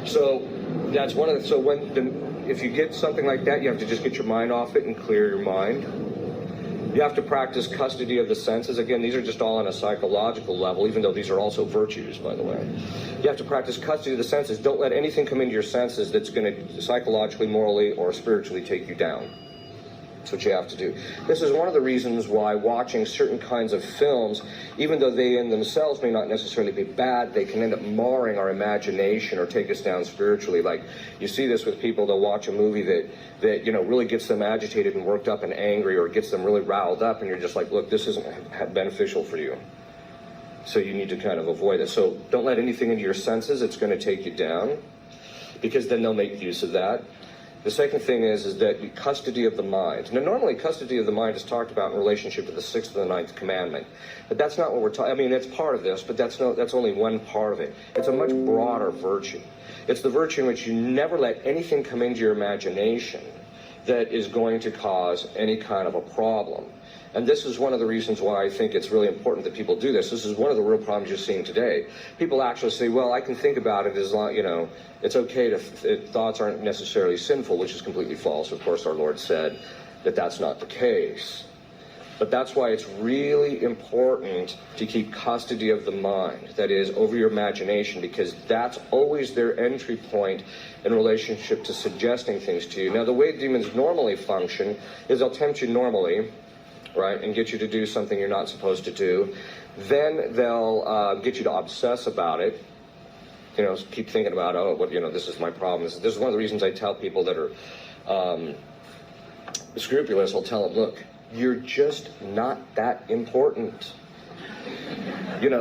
So that's one of the, so if you get something like that, you have to just get your mind off it and clear your mind. You have to practice custody of the senses. Again, these are just all on a psychological level, even though these are also virtues, by the way. You have to practice custody of the senses. Don't let anything come into your senses that's going to psychologically, morally, or spiritually take you down. That's what you have to do. This is one of the reasons why watching certain kinds of films, even though they in themselves may not necessarily be bad, they can end up marring our imagination or take us down spiritually. Like, you see this with people, they'll watch a movie that you know, really gets them agitated and worked up and angry, or gets them really riled up, and you're just like, look, this isn't beneficial for you. So you need to kind of avoid it. So don't let anything into your senses. It's going to take you down, because then they'll make use of that. The second thing is that custody of the mind. Now, normally custody of the mind is talked about in relationship to the 6th and the 9th commandment. But that's not what we're talking, I mean, it's part of this, but that's only one part of it. It's a much broader virtue. It's the virtue in which you never let anything come into your imagination that is going to cause any kind of a problem. And this is one of the reasons why I think it's really important that people do this. This is one of the real problems you're seeing today. People actually say, well, I can think about it as long, you know, it's okay to, thoughts aren't necessarily sinful, which is completely false. Of course, our Lord said that that's not the case. But that's why it's really important to keep custody of the mind, that is, over your imagination, because that's always their entry point in relationship to suggesting things to you. Now, the way demons normally function is they'll tempt you normally, right, and get you to do something you're not supposed to do. Then they'll get you to obsess about it. You know, keep thinking about, oh, well, you know, this is my problem. This is one of the reasons I tell people that are scrupulous. I'll tell them, look, you're just not that important.